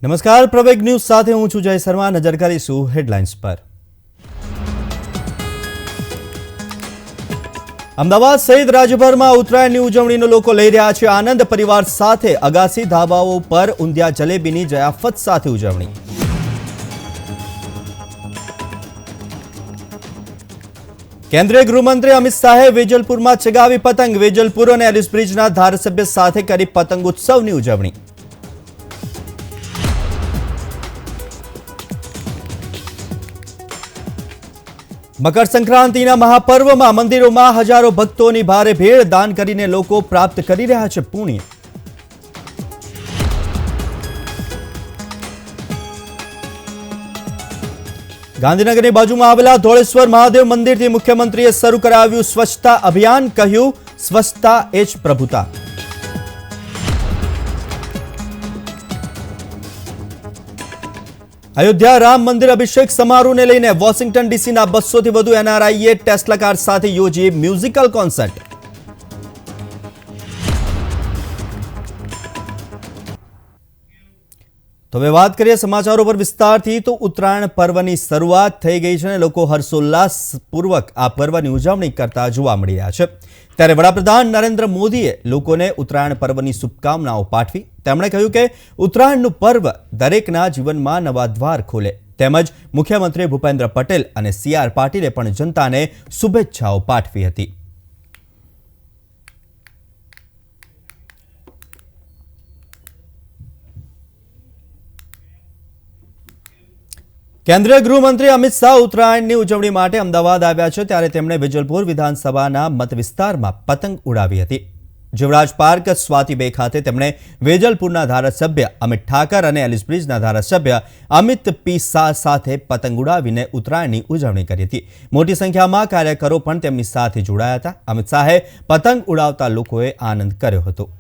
નમસ્કાર, પ્રવેગ ન્યૂઝ સાથે હું છું જય શર્મા। નજર કરીશું હેડલાઇન્સ પર। અમદાવાદ સહિત રાજ્યભરમાં ઉત્તરાયણની ઉજવણીનો લોકો લઈ રહ્યા છે આનંદ। પરિવાર સાથે અગાસી ધાબાઓ પર ઊંધિયા જલેબીની જયાફત સાથે ઉજવણી। કેન્દ્રીય ગૃહમંત્રી અમિત શાહે વેજલપુરમાં ચગાવી પતંગ। વેજલપુર અને એલિસ બ્રિજના ધારાસભ્ય સાથે કરી પતંગ ઉત્સવની ઉજવણી। મકર સંક્રાંતિના મહાપર્વમાં મંદિરોમાં હજારો ભક્તોની ભારે ભીડ। દાન કરીને લોકો પ્રાપ્ત કરી રહ્યા છે પુણ્ય। ગાંધીનગરની બાજુમાં આવેલા ધોળેશ્વર મહાદેવ મંદિરથી મુખ્યમંત્રીએ શરૂ કરાવ્યું સ્વચ્છતા અભિયાન। કહ્યું, સ્વચ્છતા એ જ પ્રભુતા। અયોધ્યા રામ મંદિર અભિષેક સમારોહને લઈને વોશિંગ્ટન ડીસીના 200થી વધુ એનઆરઆઈએ ટેસ્લા કાર સાથે યોજી મ્યુઝિકલ કોન્સર્ટ। તો હવે વાત કરીએ સમાચારો પર વિસ્તારથી। તો ઉત્તરાયણ પર્વની શરૂઆત થઈ ગઈ છે અને લોકો હર્ષોલ્લાસપૂર્વક આ પર્વની ઉજવણી કરતા જોવા મળી રહ્યા છે। ત્યારે વડાપ્રધાન નરેન્દ્ર મોદીએ લોકોને ઉત્તરાયણ પર્વની શુભકામનાઓ પાઠવી। તેમણે કહ્યું કે ઉત્તરાયણનું પર્વ દરેકના જીવનમાં નવા દ્વાર ખોલે। તેમજ મુખ્યમંત્રી ભૂપેન્દ્ર પટેલ અને CR પાટીલે પણ જનતાને શુભેચ્છાઓ પાઠવી હતી। કેન્દ્રીય ગૃહમંત્રી અમિત શાહ ઉત્તરાયણની ઉજવણી માટે અમદાવાદ આવ્યા છે। ત્યારે તેમણે વેજલપુર વિધાનસભાના મત વિસ્તારમાં પતંગ ઉડાવી હતી। જીવરાજ પાર્ક સ્વાતિબે ખાતે તેમણે વેજલપુરના ધારાસભ્ય અમિત ઠાકર અને એલિસ બ્રિજના ધારાસભ્ય અમિત પી શાહ સાથે પતંગ ઉડાવીને ઉત્તરાયણની ઉજવણી કરી હતી। મોટી સંખ્યામાં કાર્યકરો પણ તેમની સાથે જોડાયા હતા। અમિત શાહે પતંગ ઉડાવતા લોકોએ આનંદ કર્યો હતો।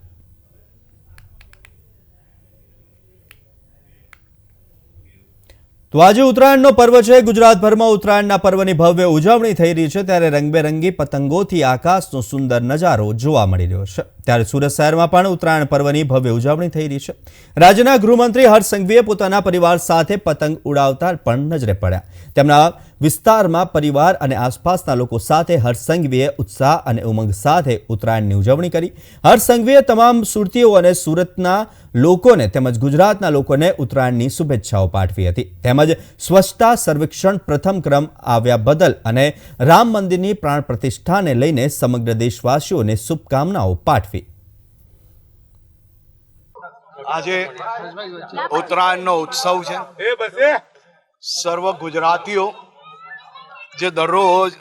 તો આજે ઉત્તરાયણનો પર્વ છે। ગુજરાતભરમાં ઉત્તરાયણના પર્વની ભવ્ય ઉજવણી થઈ રહી છે। ત્યારે રંગબેરંગી પતંગોથી આકાશનો સુંદર નજારો જોવા મળી રહ્યો છે। ત્યારે સુરત શહેરમાં પણ ઉત્તરાયણ પર્વની ભવ્ય ઉજવણી થઈ રહી છે। રાજ્યના ગૃહમંત્રી હર્ષ સંઘવીએ પોતાના પરિવાર સાથે પતંગ ઉડાવતા પણ નજરે પડ્યા। તેમના વિસ્તારમાં પરિવાર અને આસપાસના લોકો સાથે હર્ષ સંઘવીએ ઉત્સાહ અને ઉમંગ સાથે ઉત્તરાયણની ઉજવણી કરી। હર્ષ સંઘવીએ તમામ સુરતીઓ અને સુરતના લોકોને તેમજ ગુજરાતના લોકોને ઉત્તરાયણની શુભેચ્છાઓ પાઠવી હતી। તેમજ સ્વચ્છતા સર્વેક્ષણ પ્રથમ ક્રમ આવ્યા બદલ અને રામ મંદિરની પ્રાણ પ્રતિષ્ઠાને લઈને સમગ્ર દેશવાસીઓને શુભકામનાઓ પાઠવી। આજે ઉત્તરાયણનો ઉત્સવ છે। સર્વ ગુજરાતીઓ જે દરરોજ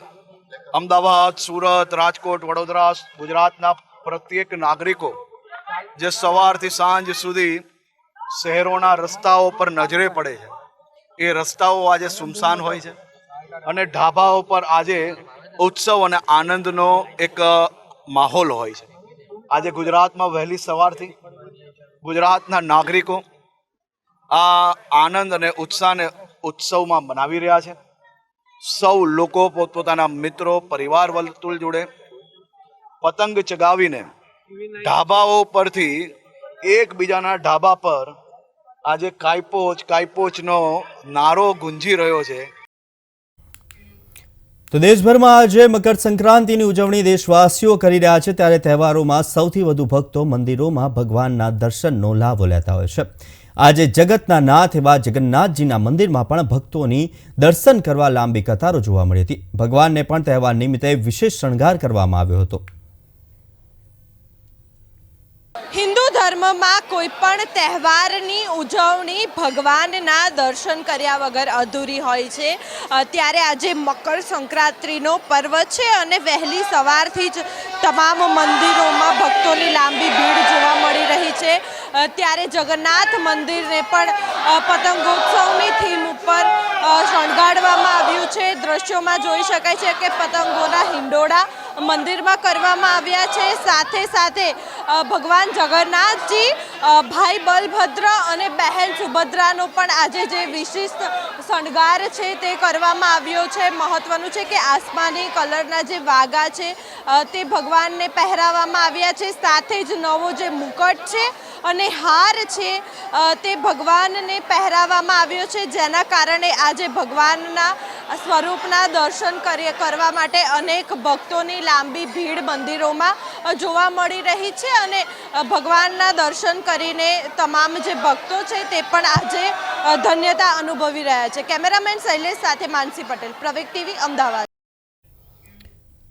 અમદાવાદ, સુરત, રાજકોટ, વડોદરા, ગુજરાતના પ્રત્યેક નાગરિકો જે સવારથી સાંજ સુધી શહેરોના રસ્તાઓ પર નજરે પડે છે, એ રસ્તાઓ આજે સુમસાન હોય છે અને ઢાબાઓ પર આજે ઉત્સવ અને આનંદનો એક માહોલ હોય છે। આજે ગુજરાતમાં વહેલી સવારથી ગુજરાતના નાગરિકો આ આનંદ અને ઉત્સાહને ઉત્સવમાં મનાવી રહ્યા છે। સૌ લોકો પોતપોતાના મિત્રો, પરિવાર વર્તુળ જોડે પતંગ ચગાવીને ઢાબાઓ પરથી એકબીજાના ઢાબા પર આજે કાયપોચ કાયપોચનો નારો ગુંજી રહ્યો છે। તો દેશભરમાં આજે મકર સંક્રાંતિની ઉજવણી દેશવાસીઓ કરી રહ્યા છે। ત્યારે તહેવારોમાં સૌથી વધુ ભક્તો મંદિરોમાં ભગવાનના દર્શનનો લાભો લેતા હોય છે। આજે જગતના નાથ એવા જગન્નાથજીના મંદિરમાં પણ ભક્તોની દર્શન કરવા લાંબી કતારો જોવા મળી હતી। ભગવાનને પણ તહેવાર નિમિત્તે વિશેષ શણગાર કરવામાં આવ્યો હતો। હિન્દુ ધર્મમાં કોઈ પણ તહેવારની ઉજવણી ભગવાનના દર્શન કર્યા વગર અધૂરી હોય છે। ત્યારે આજે મકર સંક્રાંતિનો પર્વ છે અને વહેલી સવારથી જ તમામ મંદિરોમાં ભક્તોની લાંબી ભીડ જોવા મળી રહી છે। ત્યારે જગન્નાથ મંદિરને પણ પતંગોત્સવની થીમ ઉપર શણગારવામાં આવ્યું છે। દ્રશ્યોમાં જોઈ શકાય છે કે પતંગોના હિંડોળા મંદિરમાં કરવામાં આવ્યા છે। સાથે સાથે ભગવાન જગન્નાથજી, ભાઈ બલભદ્ર અને બહેન સુભદ્રાનો પણ આજે જે વિશિષ્ટ શણગાર છે તે કરવામાં આવ્યો છે। મહત્વનું છે કે આસમાની કલરના જે વાઘા છે તે ભગવાનને પહેરાવવામાં આવ્યા છે। સાથે જ નવો જે મુકટ છે અને હાર છે તે ભગવાનને પહેરાવવામાં આવ્યો છે, જેના કારણે આજે ભગવાનના સ્વરૂપના દર્શન કરવા માટે અનેક ભક્તોની લાંબી ભીડ મંદિરોમાં જોવા મળી રહી છે અને ભગવાનના દર્શન કરીને તમામ જે ભક્તો છે તે પણ આજે ધન્યતા અનુભવી રહ્યા છે. કેમેરામેન શૈલેષ સાથે માનસી પટેલ, પ્રવેગ ટીવી, અમદાવાદ.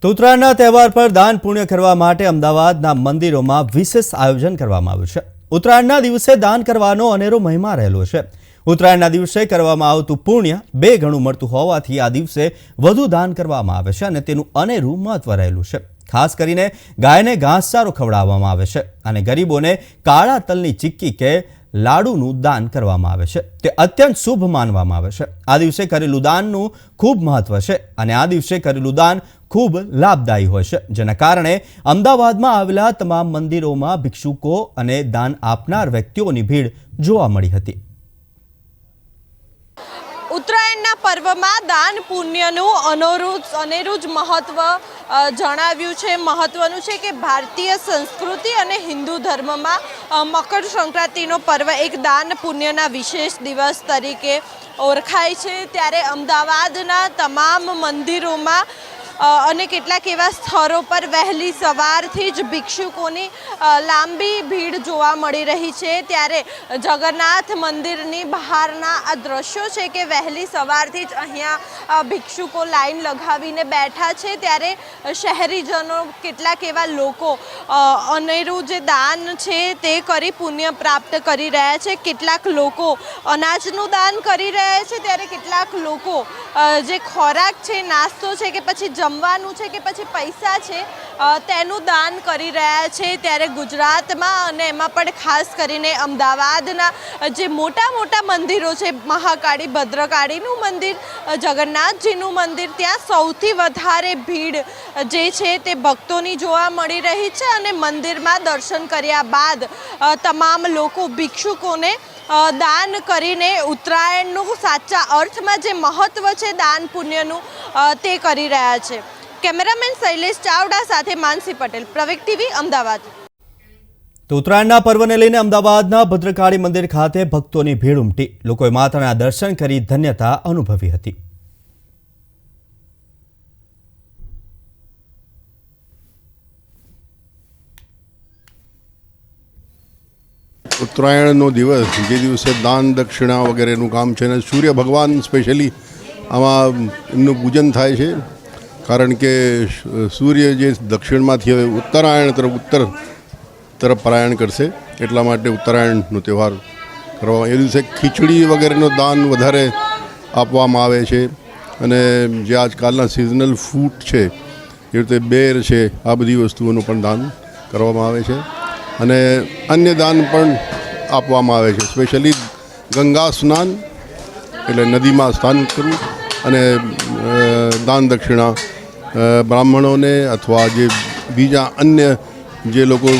તો ઉત્તરાયણના તહેવાર પર દાન પુણ્ય કરવા માટે અમદાવાદના મંદિરોમાં વિશેષ આયોજન કરવામાં આવ્યું છે. ઉત્તરાયણના દિવસે દાન કરવાનો અનેરો મહિમા રહેલો છે. ઉત્તરાયણના દિવસે કરવામાં આવતું પુણ્ય 2 ગણું મળતું હોવાથી આ દિવસે વધુ દાન કરવામાં આવે છે અને તેનું અનેરું મહત્વ રહેલું છે. ખાસ કરીને ગાયને ઘાસચારો ખવડાવવામાં આવે છે અને ગરીબોને કાળા તલની ચીક્કી કે લાડુનું દાન કરવામાં આવે છે. તે અત્યંત શુભ માનવામાં આવે છે. આ દિવસે કરેલું દાનનું ખૂબ મહત્વ છે અને આ દિવસે કરેલું દાન ખૂબ લાભદાયી હોય છે, જેના કારણે અમદાવાદમાં આવેલા તમામ મંદિરોમાં ભિક્ષુકો અને દાન આપનાર વ્યક્તિઓની ભીડ જોવા મળી હતી. ઉત્તરાયણના પર્વમાં દાન પુણ્યનું અનેરું જ મહત્વ જણાવ્યું છે. મહત્વનું છે કે ભારતીય સંસ્કૃતિ અને હિન્દુ ધર્મમાં મકર સંક્રાંતિનો પર્વ એક દાન પુણ્યના વિશેષ દિવસ તરીકે ઓળખાય છે. ત્યારે અમદાવાદના તમામ મંદિરોમાં અને કેટલાક એવા સ્થળો પર વહેલી સવારથી જ ભિક્ષુકોની લાંબી ભીડ જોવા મળી રહી છે. ત્યારે જગન્નાથ મંદિરની બહારના આ દ્રશ્યો છે કે વહેલી સવારથી જ અહીંયા ભિક્ષુકો લાઈન લગાવીને બેઠા છે. ત્યારે શહેરીજનો કેટલાક એવા લોકો અનેરું જે દાન છે તે કરી પુણ્ય પ્રાપ્ત કરી રહ્યા છે. કેટલાક લોકો અનાજનું દાન કરી રહ્યા છે, ત્યારે કેટલાક લોકો જે ખોરાક છે, નાસ્તો છે કે પછી જમવાનું છે કે પછી પૈસા છે તેનું દાન કરી રહ્યા છે. ત્યારે ગુજરાતમાં અને એમાં પણ ખાસ કરીને અમદાવાદના જે મોટા મોટા મંદિરો છે, મહાકાળી, ભદ્રકાળીનું મંદિર, જગન્નાથજીનું મંદિર, ત્યાં સૌથી વધારે ભીડ જે છે તે ભક્તોની જોવા મળી રહી છે અને મંદિરમાં દર્શન કર્યા બાદ તમામ લોકો ભિક્ષુકોને દાન કરીને ઉત્તરાયણનું સાચા અર્થમાં જે મહત્વ છે દાન પુણ્યનું તે કરી રહ્યા છે. કેમેરામેન શૈલેષ ચાવડા સાથે માનસી પટેલ, પ્રવેગ ટીવી, અમદાવાદ. તો ઉત્તરાયણના પર્વને લઈને અમદાવાદના ભદ્રકાળી મંદિર ખાતે ભક્તોની ભીડ ઉમટી. લોકોએ માતાના દર્શન કરી ધન્યતા અનુભવી હતી. ઉત્તરાયણનો દિવસ, જે દિવસે દાન દક્ષિણા વગેરેનું કામ છે અને સૂર્ય ભગવાન સ્પેશિયલી આમાં એમનું પૂજન થાય છે. કારણ કે સૂર્ય જે દક્ષિણમાંથી હવે ઉત્તર તરફ પલાયન કરશે, એટલા માટે ઉત્તરાયણનો તહેવાર કરવામાં. એ દિવસે ખીચડી વગેરેનું દાન વધારે આપવામાં આવે છે અને જે આજકાલના સિઝનલ ફૂડ છે, એ રીતે બેર છે, આ બધી વસ્તુઓનું પણ દાન કરવામાં આવે છે અને અન્ય દાન પણ આપવામાં આવે છે. સ્પેશિયલી ગંગા સ્નાન એટલે નદીમાં સ્નાન કરવું અને દાન દક્ષિણા બ્રાહ્મણોને અથવા જે બીજા અન્ય જે લોકો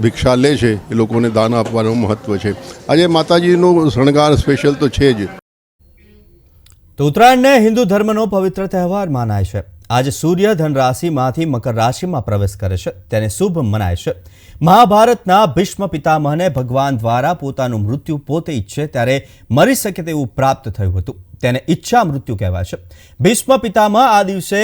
ભિક્ષા લે છે એ લોકોને દાન આપવાનું મહત્ત્વ છે. આજે માતાજીનો શણગાર સ્પેશિયલ તો છે જ. તો ઉત્તરાયણને હિન્દુ ધર્મનો પવિત્ર તહેવાર માનાય છે. આજે સૂર્ય ધન રાશિમાંથી મકર રાશિમાં પ્રવેશ કરે છે, તેને શુભ મનાય છે. મહાભારતના ભીષ્મ પિતામહને ભગવાન દ્વારા પોતાનું મૃત્યુ પોતે ઈચ્છે ત્યારે મરી શકે તેવું પ્રાપ્ત થયું હતું. તેને ઈચ્છા મૃત્યુ કહેવાય છે. ભીષ્મ પિતામહ આ દિવસે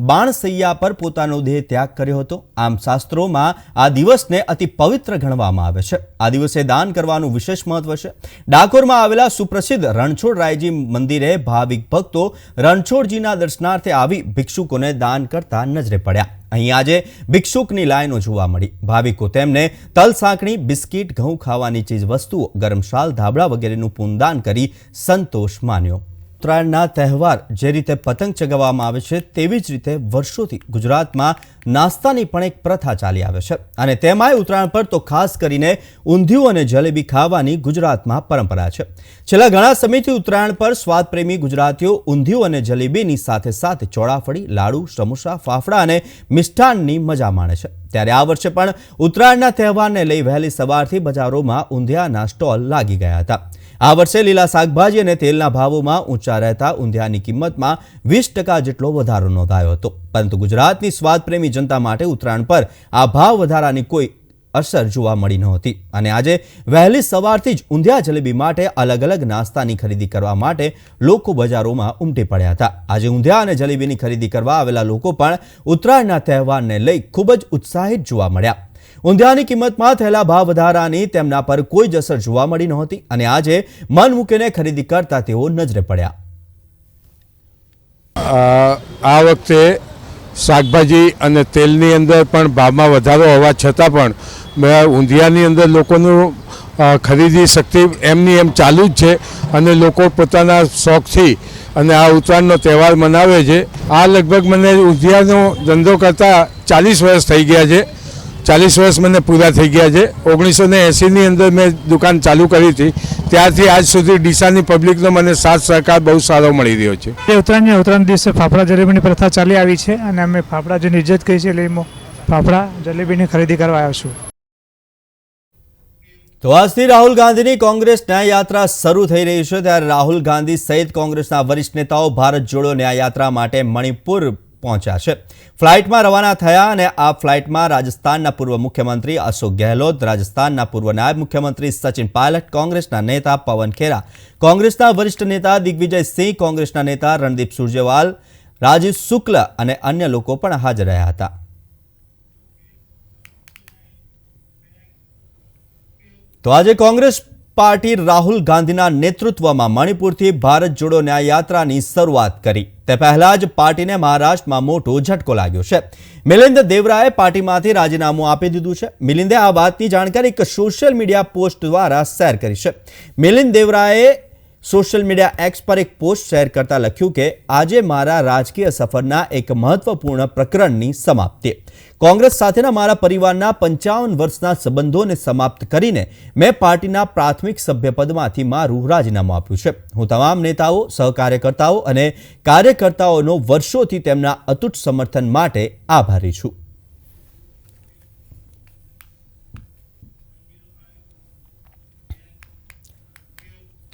બાણસૈયા પર પોતાનો દેહ ત્યાગ કર્યો હતો. આમ શાસ્ત્રોમાં આ દિવસને અતિ પવિત્ર ગણવામાં આવે છે. આ દિવસે દાન કરવાનું વિશેષ મહત્વ છે. ડાકોરમાં આવેલા સુપ્રસિદ્ધ રણછોડરાયજી મંદિરે ભાવિક ભક્તો રણછોડજીના દર્શનાર્થે આવી ભિક્ષુકોને દાન કરતા નજરે પડ્યા. અહીં આજે ભિક્ષુકની લાઈનો જોવા મળી. ભાવિકો તેમને તલ સાંકણી, બિસ્કીટ, ઘઉં ખાવાની ચીજ વસ્તુઓ, ગરમ શાલ, ધાબળા વગેરેનું પૂનદાન કરી સંતોષ માન્યો. ઉત્તરાયણના તહેવાર જે રીતે પતંગ ચગાવવામાં આવે છે તેવી જ રીતે વર્ષોથી ગુજરાતમાં નાસ્તાની પણ એક પ્રથા ચાલી આવે છે અને તેમાંય ઉત્તરાયણ પર તો ખાસ કરીને ઊંધિયું અને જલેબી ખાવાની ગુજરાતમાં પરંપરા છે. છેલ્લા ઘણા સમયથી ઉત્તરાયણ પર સ્વાદપ્રેમી ગુજરાતીઓ ઊંધિયું અને જલેબીની સાથે સાથે ચોળાફળી, લાડુ, સમોસા, ફાફડા અને મિષ્ટાનની મજા માણે છે. ત્યારે આ વર્ષે પણ ઉત્તરાયણના તહેવારને લઈ વહેલી સવારથી બજારોમાં ઊંધિયાના સ્ટોલ લાગી ગયા હતા. આ વર્ષે લીલા શાકભાજી અને તેલના ભાવોમાં ઊંચા રહેતા ઊંધિયાની કિંમતમાં 20% જેટલો વધારો નોંધાયો હતો. પરંતુ ગુજરાતની સ્વાદપ્રેમી જનતા માટે ઉત્તરાયણ પર આ ભાવ વધારાની કોઈ અસર જોવા મળી નહોતી અને આજે વહેલી સવારથી જ ઊંધિયા જલેબી માટે અલગ અલગ નાસ્તાની ખરીદી કરવા માટે લોકો બજારોમાં ઉમટી પડ્યા હતા। આજે ઊંધિયા અને જલેબીની ખરીદી કરવા આવેલા લોકો પણ ઉત્તરાયણના તહેવારને લઈ ખૂબ જ ઉત્સાહિત જોવા મળ્યા। ઊંધિયાની કિંમતમાં થયેલા ભાવ વધારાની તેમના પર કોઈ જ અસર જોવા મળી નહોતી અને આજે મન મૂકીને ખરીદી કરતા તેઓ નજરે પડ્યા। આ વખતે શાકભાજી અને તેલની અંદર પણ ભાવમાં વધારો હોવા છતાં પણ ઊંધિયાની અંદર લોકોનું ખરીદી શક્તિ એમની એમ ચાલુ જ છે અને લોકો પોતાના શોખથી અને આ ઉત્તરાયણનો તહેવાર મનાવે છે। આ લગભગ મને ઊંધિયાનો ધંધો કરતાં 40 વર્ષ થઈ ગયા છે। 40 વર્ષ મને પૂરા થઈ ગયા છે। 1980ની અંદર મેં દુકાન ચાલુ કરી હતી, ત્યારથી આજ સુધી ડીસાની પબ્લિકનો મને સાથ સહકાર બહુ સારો મળી રહ્યો છે। ઉત્તરાયણ દિવસે ફાફડા જલેબીની પ્રથા ચાલી આવી છે અને અમે ફાફડા જેની ઇજ્જત કહી છે એટલે ફાફડા જલેબીની ખરીદી કરવા આવ્યો છું। તો આજથી રાહુલ ગાંધીની કોંગ્રેસ ન્યાય યાત્રા શરૂ થઈ રહી છે, ત્યારે રાહુલ ગાંધી સહિત કોંગ્રેસના વરિષ્ઠ નેતાઓ ભારત જોડો ન્યાય યાત્રા માટે મણિપુર પહોંચ્યા છે। ફ્લાઇટમાં રવાના થયા અને આ ફ્લાઇટમાં રાજસ્થાનના પૂર્વ મુખ્યમંત્રી અશોક ગેહલોત, રાજસ્થાનના પૂર્વ નાયબ મુખ્યમંત્રી સચિન પાયલટ, કોંગ્રેસના નેતા પવન ખેરા, કોંગ્રેસના વરિષ્ઠ નેતા દિગ્વિજય સિંહ, કોંગ્રેસના નેતા રણદીપ સુરજેવાલ, રાજીવ શુક્લ અને અન્ય લોકો પણ હાજર રહ્યા હતા। તો આજે કોંગ્રેસ પાર્ટી રાહુલ ગાંધીના નેતૃત્વમાં મણિપુરથી ભારત જોડો ન્યાય યાત્રાની શરૂઆત કરી। તે પહેલા જ પાર્ટીને મહારાષ્ટ્રમાં મોટો ઝટકો લાગ્યો છે। મિલિંદ દેવરાએ પાર્ટીમાંથી રાજીનામું આપી દીધું છે। મિલિંદે આ વાતની જાણકારી એક સોશિયલ મીડિયા પોસ્ટ દ્વારા શેર કરી છે। મિલિંદ દેવરાએ સોશિયલ મીડિયા એક્સ પર એક પોસ્ટ શેર કરતા લખ્યું કે આજે મારા રાજકીય સફરના એક મહત્વપૂર્ણ પ્રકરણની સમાપ્તિ। કોંગ્રેસ સાથેના મારા પરિવારના 55 વર્ષના સંબંધોને સમાપ્ત કરીને મેં પાર્ટીના પ્રાથમિક સભ્યપદમાંથી મારું રાજીનામું આપ્યું છે। હું તમામ નેતાઓ, સહકાર્યકર્તાઓ અને કાર્યકર્તાઓનો વર્ષોથી તેમના અતૂટ સમર્થન માટે આભારી છું।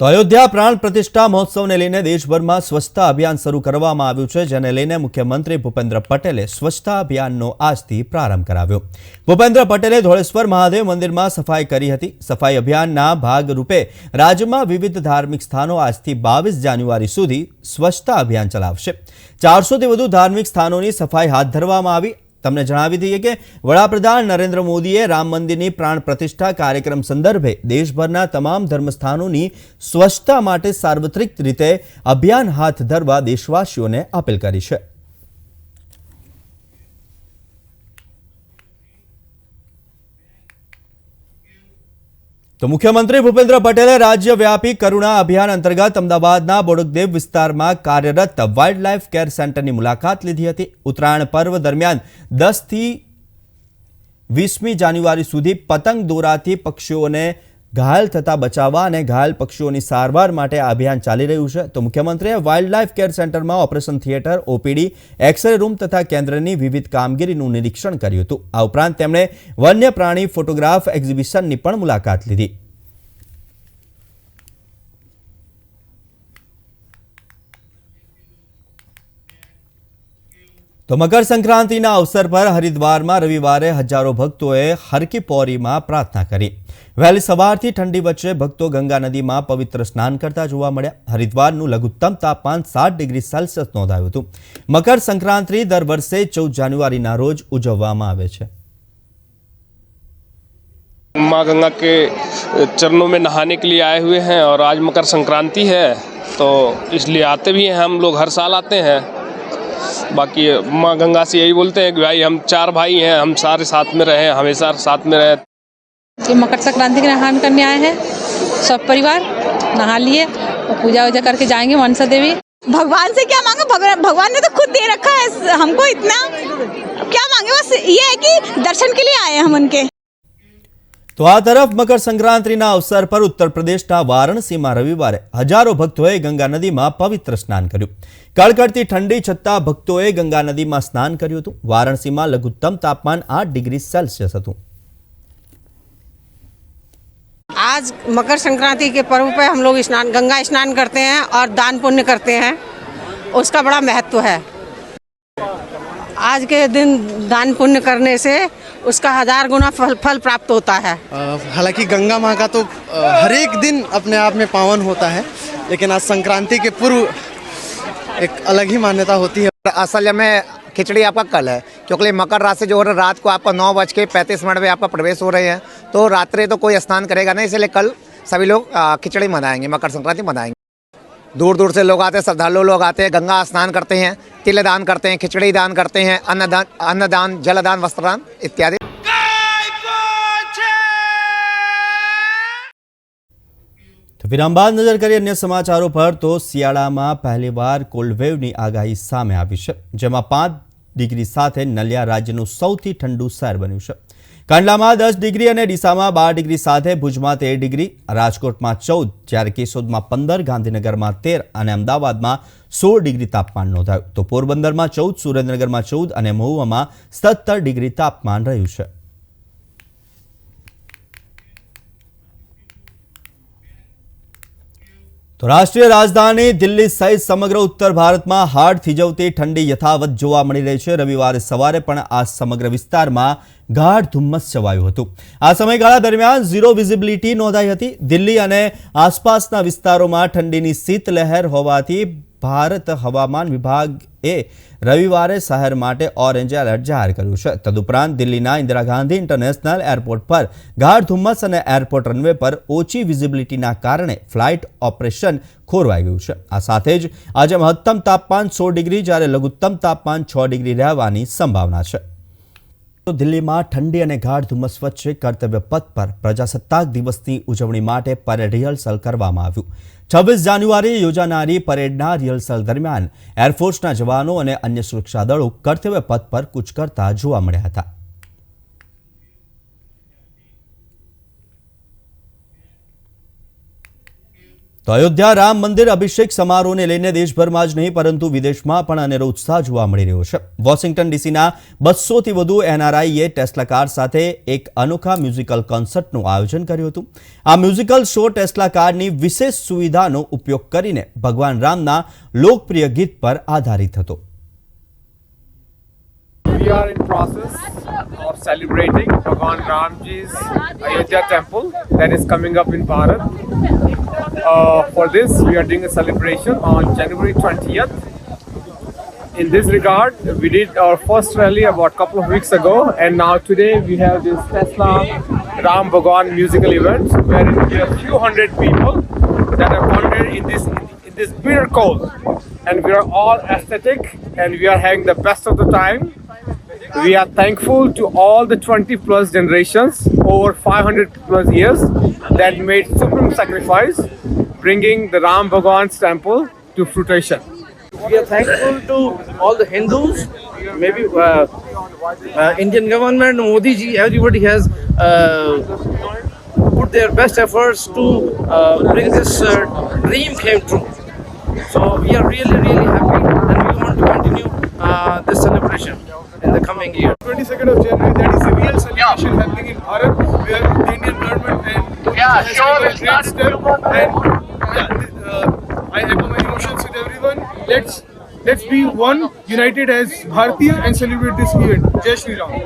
તો અયોધ્યા પ્રાણ પ્રતિષ્ઠા મહોત્સવને લઈને દેશભરમાં સ્વચ્છતા અભિયાન શરૂ કરવામાં આવ્યું છે, જેને લઈને મુખ્યમંત્રી ભૂપેન્દ્ર પટેલે સ્વચ્છતા અભિયાનનો આજથી પ્રારંભ કરાવ્યો। ભૂપેન્દ્ર પટેલે ધોળેશ્વર મહાદેવ મંદિરમાં સફાઈ કરી હતી। સફાઈ અભિયાનના ભાગરૂપે રાજ્યમાં વિવિધ ધાર્મિક સ્થાનો આજથી 22 જાન્યુઆરી સુધી સ્વચ્છતા અભિયાન ચલાવશે। 400થી વધુ ધાર્મિક સ્થાનોની સફાઈ હાથ ધરવામાં આવી। તમને જણાવી દઈએ કે વડાપ્રધાન નરેન્દ્ર મોદીએ રામ મંદિરની પ્રાણ પ્રતિષ્ઠા કાર્યક્રમ સંદર્ભે દેશભરના તમામ ધર્મસ્થાનોની સ્વચ્છતા માટે સાર્વત્રિક રીતે અભિયાન હાથ ધરવા દેશવાસીઓને અપીલ કરી છે। તો મુખ્યમંત્રી ભૂપેન્દ્ર પટેલે રાજ્યવ્યાપી કરુણા અભિયાન અંતર્ગત અમદાવાદના બોડકદેવ વિસ્તારમાં કાર્યરત વાઇલ્ડ લાઇફ કેર સેન્ટરની મુલાકાત લીધી હતી। ઉત્તરાયણ પર્વ દરમિયાન 10થી 20મી જાન્યુઆરી સુધી પતંગ દોરાથી પક્ષીઓને ઘાયલ થતા બચાવવા અને ઘાયલ પક્ષીઓની સારવાર માટે આ અભિયાન ચાલી રહ્યું છે। તો મુખ્યમંત્રીએ વાઇલ્ડ લાઇફ કેર સેન્ટરમાં operation theatre, OPD, X ray room તથા કેન્દ્રની વિવિધ કામગીરીનું નિરીક્ષણ કર્યું હતું। આ ઉપરાંત તેમણે વન્ય પ્રાણી ફોટોગ્રાફ એક્ઝિબિશનની પણ મુલાકાત લીધી। તો મકર સંક્રાંતિના અવસર પર હરિદ્વારમાં રવિવારે હજારો ભક્તોએ હરકી પૌરીમાં પ્રાર્થના કરી। વહેલી સવારથી ઠંડી વચ્ચે ભક્તો ગંગા નદીમાં પવિત્ર સ્નાન કરતા જોવા મળ્યા। હરિદ્વારનું લઘુત્તમ તાપમાન 7 ડિગ્રી સેલ્સિયસ નોંધાયું હતું। મકર સંક્રાંતિ દર વર્ષે 14 જાન્યુઆરીના રોજ ઉજવવામાં આવે છે। माँ गंगा के चरणों में नहाने के लिए आए हुए हैं और आज मकर संक्रांति है, तो इसलिए आते भी हैं। हम लोग हर साल आते हैं। बाकी माँ गंगा से यही बोलते हैं कि भाई हम 4 भाई हैं, हम सारे साथ में रहें, हमेशा साथ में रहें। ये मकर संक्रांति के नहान करने आए हैं, सब परिवार नहा लिए और पूजा वूजा करके जाएंगे मनसा देवी। भगवान से क्या मांगे, भगवान ने तो खुद दे रखा है हमको इतना, क्या मांगे, बस ये है कि दर्शन के लिए आए हैं हम उनके। તો આ તરફ મકર સંક્રાંતિના અવસર પર ઉત્તર પ્રદેશના વારાણસીમાં રવિવારે હજારો ભક્તોએ ગંગા નદીમાં પવિત્ર સ્નાન કર્યું। કડકડતી ઠંડી છતાં ભક્તોએ ગંગા નદીમાં સ્નાન કર્યું હતું। વારાણસીમાં લઘુત્તમ તાપમાન 8 डिग्री सेल्सियस હતું। आज मकर संक्रांति के पर्व पे हम लोग गंगा स्नान करते हैं और दान पुण्य करते हैं, उसका बड़ा महत्व है। आज के दिन दान पुण्य करने से उसका 1000 गुना फल प्राप्त होता है। हालांकि गंगा माँ का तो हर एक दिन अपने आप में पावन होता है, लेकिन आज संक्रांति के पूर्व एक अलग ही मान्यता होती है। असल में खिचड़ी आपका कल है, क्योंकि मकर राशि जो हो रहा है रात को आपका 9:35 पे आपका प्रवेश हो रहे हैं, तो रात्रि तो कोई स्नान करेगा नहीं, इसलिए कल सभी लोग खिचड़ी मनाएंगे, मकर संक्रांति मनाएंगे। दूर दूर से लोग आते हैं, श्रद्धालु लोग आते हैं, गंगा स्नान करते हैं, तिल दान करते हैं, खिचड़ी दान करते हैं, अन्नदान, जलदान, वस्त्रदान इत्यादि। તો વિરામ બાદ નજર કરીએ અન્ય સમાચારો પર તો શિયાળામાં પહેલીવાર કોલ્ડવેવની આગાહી સામે આવી છે, જેમાં 5 ડિગ્રી સાથે નલિયા રાજ્યનું સૌથી ઠંડુ શહેર બન્યું છે। કંડલામાં 10 ડિગ્રી અને ડીસામાં 12 ડિગ્રી સાથે ભુજમાં 13 ડિગ્રી, રાજકોટમાં 14, જ્યારે કેશોદમાં 15, ગાંધીનગરમાં 13 અને અમદાવાદમાં 16 ડિગ્રી તાપમાન નોંધાયું। તો પોરબંદરમાં 14, સુરેન્દ્રનગરમાં 14 અને મહુવામાં 17 ડિગ્રી તાપમાન રહ્યું છે। તો રાષ્ટ્રીય રાજધાની દિલ્હી સહિત સમગ્ર ઉત્તર ભારતમાં હાડ થીજવતી ઠંડી યથાવત જોવા મળી રહી છે। રવિવારે સવારે પણ આ સમગ્ર વિસ્તારમાં ગાઢ ધુમ્મસ છવાયું હતું। આ સમયગાળા દરમિયાન ઝીરો વિઝિબિલિટી નોંધાઈ હતી। દિલ્હી અને આસપાસના વિસ્તારોમાં ઠંડીની શીતલહેર હોવાથી ભારત હવામાન વિભાગે રવિવારે શહેર માટે ઓરેન્જ એલર્ટ જાહેર કર્યું છે। તદુપરાંત દિલ્હીના ઇન્દિરા ગાંધી ઇન્ટરનેશનલ એરપોર્ટ પર ગાઢ ધુમ્મસ અને એરપોર્ટ રનવે પર ઓછી વિઝિબિલિટીના કારણે ફ્લાઇટ ઓપરેશન ખોરવાઈ ગયું છે। આ સાથે જ આજે મહત્તમ તાપમાન 16 ડિગ્રી જ્યારે લઘુત્તમ તાપમાન 6 ડિગ્રી રહેવાની સંભાવના છે। તો દિલ્હીમાં ઠંડી અને ગાઢ ધુમ્મસ વચ્ચે કર્તવ્ય પથ પર પ્રજાસત્તાક દિવસની ઉજવણી માટે પરેડ રિહર્સલ કરવામાં આવ્યું। 26 જાન્યુઆરીએ યોજાનારી પરેડના રિહર્સલ દરમિયાન એરફોર્સના જવાનો અને અન્ય સુરક્ષા દળો કર્તવ્ય પથ પર કૂચ કરતા જોવા મળ્યા હતા। તો અયોધ્યા રામ મંદિર અભિષેક સમારોહને લઈને દેશભરમાં જ નહીં પરંતુ વિદેશમાં પણ અનેરો ઉત્સાહ જોવા મળી રહ્યો છે। વોશિંગ્ટન ડીસીના 200થી વધુ એનઆરઆઈએ ટેસ્લા કાર સાથે એક અનોખા મ્યુઝિકલ કોન્સર્ટનું આયોજન કર્યું હતું। આ મ્યુઝિકલ શો ટેસ્લા કારની વિશેષ સુવિધાનો ઉપયોગ કરીને ભગવાન રામના લોકપ્રિય ગીત પર આધારિત હતો। We are in process of celebrating Bhagwan Ramji's Ayodhya temple that is coming up in Bharat. For this, we are doing a celebration on January 20th. In this regard, we did our first rally about a couple of weeks ago, and now today we have this Tesla Ram Bhagwan musical event where we have few hundred people that are congregated in this bitter cold, and we are all aesthetic and we are having the best of the time. We are thankful to all the 20 plus generations over 500 plus years that made supreme sacrifice, bringing the Ram Bhagwan's temple to fruition. We are thankful to all the Hindus, maybe Indian government, Modi ji, everybody has put their best efforts to bring this dream came true. So we are really, really happy and we want to continue this celebration in the coming year. 22nd of January, that is a real celebration happening in Bharat, where the Indian government and has taken a great step. And I echo my emotions with everyone. Let's be one, united as Bharatiya and celebrate this event. Jai Shri Ram.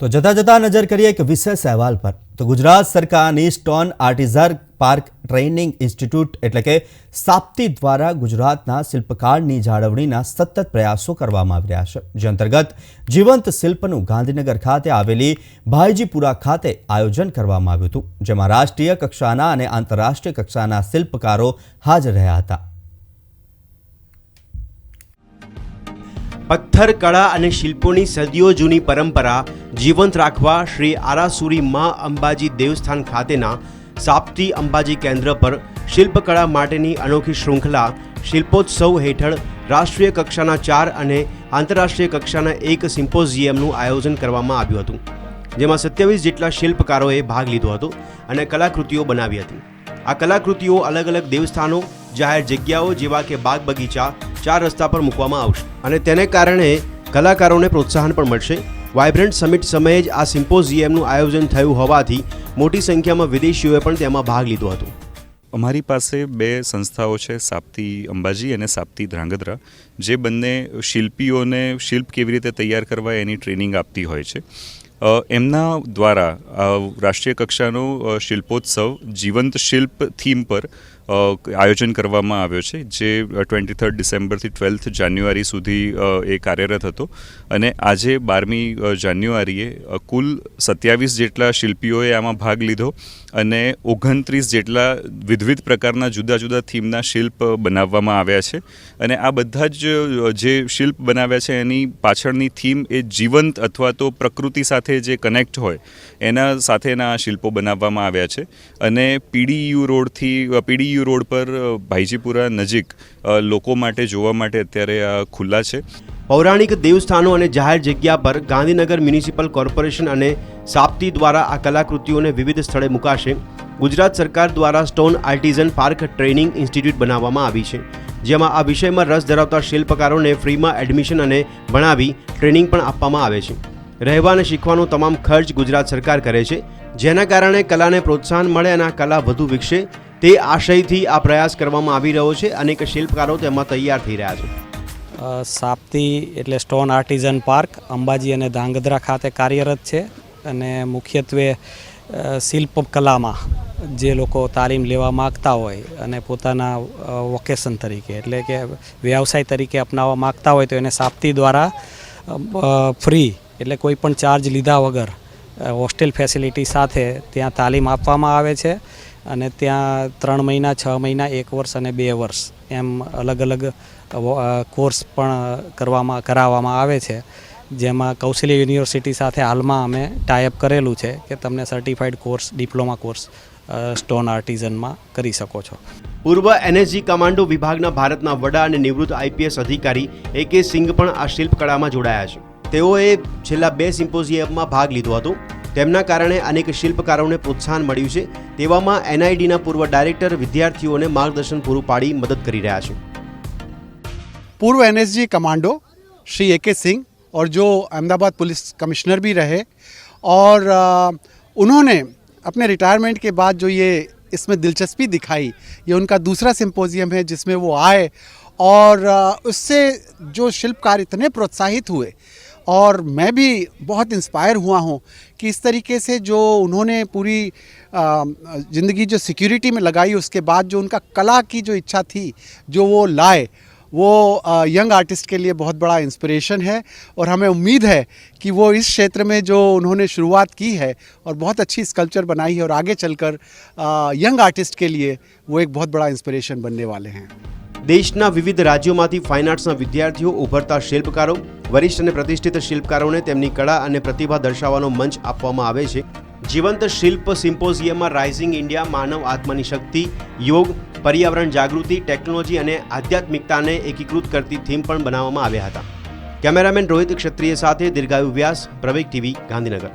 તો જતા જતા નજર કરીએ એક વિશેષ અહેવાલ પર। તો ગુજરાત સરકારની સ્ટોન આર્ટિઝર પાર્ક ટ્રેનિંગ ઇન્સ્ટિટ્યૂટ એટલે કે સાપ્તી દ્વારા ગુજરાતના શિલ્પકારની જાળવણીના સતત પ્રયાસો કરવામાં આવી રહ્યા છે, જે અંતર્ગત જીવંત શિલ્પનું ગાંધીનગર ખાતે આવેલી ભાઈજીપુરા ખાતે આયોજન કરવામાં આવ્યું હતું, જેમાં રાષ્ટ્રીય કક્ષાના અને આંતરરાષ્ટ્રીય કક્ષાના શિલ્પકારો હાજર રહ્યા હતા। પથ્થર કળા અને શિલ્પોની સદીઓ જૂની પરંપરા જીવંત રાખવા શ્રી આરાસુરી માં અંબાજી દેવસ્થાન ખાતેના સાપ્તી અંબાજી કેન્દ્ર પર શિલ્પકળા માટેની અનોખી શૃંખલા શિલ્પોત્સવ હેઠળ રાષ્ટ્રીય કક્ષાના 4 અને આંતરરાષ્ટ્રીય કક્ષાના 1 સિમ્પોઝિયમનું આયોજન કરવામાં આવ્યું હતું, જેમાં 27 જેટલા શિલ્પકારોએ ભાગ લીધો હતો અને કલાકૃતિઓ બનાવી હતી। આ કલાકૃતિઓ અલગ અલગ દેવસ્થાનો, જાહેર જગ્યાઓ જેવા કે બાગ બગીચા, 4 રસ્તા પર મૂકવામાં આવશે અને તેને કારણે કલાકારોને પ્રોત્સાહન પણ મળશે। વાઇબ્રન્ટ સમિટ સમયે જ આ સિમ્પોઝિયમનું આયોજન થયું હોવાથી મોટી સંખ્યામાં વિદેશીઓએ પણ તેમાં ભાગ લીધો હતો। અમારી પાસે બે સંસ્થાઓ છે, સાપ્તી અંબાજી અને સાપ્તી ધ્રાંગધ્રા, જે બંને શિલ્પીઓને શિલ્પ કેવી રીતે તૈયાર કરવા એની ટ્રેનિંગ આપતી હોય છે. એમના દ્વારા રાષ્ટ્રીય કક્ષાનો શિલ્પોત્સવ જીવંત શિલ્પ થીમ પર આયોજન કરવામાં આવ્યો છે, જે 23 ડિસેમ્બરથી 12 જાન્યુઆરી સુધી એ કાર્યરત હતો. અને આજે 12મી જાન્યુઆરીએ કુલ 27 જેટલા શિલ્પીઓએ આમાં ભાગ લીધો અને 29 જેટલા વિવિધ પ્રકારના જુદા જુદા થીમના શિલ્પ બનાવવામાં આવ્યા છે. અને આ બધા જ જે શિલ્પ બનાવ્યા છે એની પાછળની થીમ એ જીવંત અથવા તો પ્રકૃતિ સાથે જે કનેક્ટ હોય એના સાથેના આ શિલ્પો બનાવવામાં આવ્યા છે. અને પીડીયુ રોડ પર ભાઈજીપુરા નજીક લોકો માટે જોવા માટે અત્યારે આ ખુલ્લા છે. પૌરાણિક દેવસ્થાનો અને જાહેર જગ્યા પર ગાંધીનગર મ્યુનિસિપલ કોર્પોરેશન અને સાપ્તી દ્વારા આ કલાકૃતિઓને વિવિધ સ્થળે મુકાશે. ગુજરાત સરકાર દ્વારા stone artisan park training institute બનાવવામાં આવી છે, જેમાં આ વિષયમાં રસ ધરાવતા શિલ્પકારોને ફ્રીમાં એડમિશન અને ભણાવી ટ્રેનિંગ પણ આપવામાં આવે છે. રહેવા અને શીખવાનો તમામ ખર્ચ ગુજરાત સરકાર કરે છે, જેના કારણે કલાને પ્રોત્સાહન મળે અને આ કલા વધુ વિકસે તે આશયથી આ પ્રયાસ કરવામાં આવી રહ્યો છે. અનેક શિલ્પકારો તેમાં તૈયાર થઈ રહ્યા છે. સાપ્તી એટલે સ્ટોન આર્ટિઝન પાર્ક અંબાજી અને ધ્રાંગધ્રા ખાતે કાર્યરત છે અને મુખ્યત્વે શિલ્પકલામાં જે લોકો તાલીમ લેવા માગતા હોય અને પોતાના વોકેશન તરીકે એટલે કે વ્યવસાય તરીકે અપનાવવા માગતા હોય તો એને સાપ્તી દ્વારા ફ્રી એટલે કોઈ પણ ચાર્જ લીધા વગર હોસ્ટેલ ફેસિલિટી સાથે ત્યાં તાલીમ આપવામાં આવે છે. અને ત્યાં 3 મહિના, 6 મહિના, 1 વર્ષ અને 2 વર્ષ એમ અલગ અલગ કોર્સ પણ કરાવવામાં આવે છે, જેમાં કૌશલ્ય યુનિવર્સિટી સાથે હાલમાં અમે ટાઈઅપ કરેલું છે કે તમને certified course, diploma course stone આર્ટિઝનમાં કરી શકો છો. પૂર્વ એનએસજી કમાન્ડો વિભાગના ભારતના વડા અને નિવૃત્ત આઈપીએસ અધિકારી AK સિંઘ પણ આ શિલ્પકળામાં જોડાયા છે. તેઓએ છેલ્લા 2 સિમ્પોઝિયમમાં ભાગ લીધો હતો. તેમના કારણે અનેક શિલ્પકારોને પ્રોત્સાહન મળ્યું છે. તેવામાં NIDના પૂર્વ ડાયરેક્ટર વિદ્યાર્થીઓને માર્ગદર્શન પૂરું પાડી મદદ કરી રહ્યા છે. पूर्व NSG commando Shri AK Singh और जो अहमदाबाद पुलिस कमिश्नर भी रहे और उन्होंने अपने रिटायरमेंट के बाद जो ये इसमें दिलचस्पी दिखाई, ये उनका दूसरा सिंपोजियम है जिसमें वो आए और उससे जो शिल्पकार इतने प्रोत्साहित हुए और मैं भी बहुत इंस्पायर हुआ हूँ कि इस तरीके से जो उन्होंने पूरी ज़िंदगी जो सिक्योरिटी में लगाई, उसके बाद जो उनका कला की जो इच्छा थी जो वो लाए, वो यंग आर्टिस्ट के लिए बहुत बड़ा इंस्पिरेशन है. और हमें उम्मीद है कि वो इस क्षेत्र में जो उन्होंने शुरुआत की है और बहुत अच्छी स्कल्पचर बनाई है और आगे चलकर यंग आर्टिस्ट के लिए वो एक बहुत बड़ा इंस्पिरेशन बनने वाले हैं. દેશના વિવિધ રાજ્યોમાંથી ફાઇન આર્ટ્સના વિદ્યાર્થીઓ, ઉભરતા શિલ્પકારો, વરિષ્ઠ અને પ્રતિષ્ઠિત શિલ્પકારોને તેમની કળા અને પ્રતિભા દર્શાવવાનો મંચ આપવામાં આવે છે. જીવંત શિલ્પ સિમ્પોઝિયમમાં રાઇઝિંગ ઇન્ડિયા, માનવ આત્માની શક્તિ, યોગ, પર્યાવરણ જાગૃતિ, ટેકનોલોજી અને આધ્યાત્મિકતાને એકીકૃત કરતી થીમ પણ બનાવવામાં આવ્યા હતા. કેમેરામેન રોહિત ક્ષત્રિય સાથે દીર્ઘાયુ વ્યાસ, પ્રવેગ TV, ગાંધીનગર.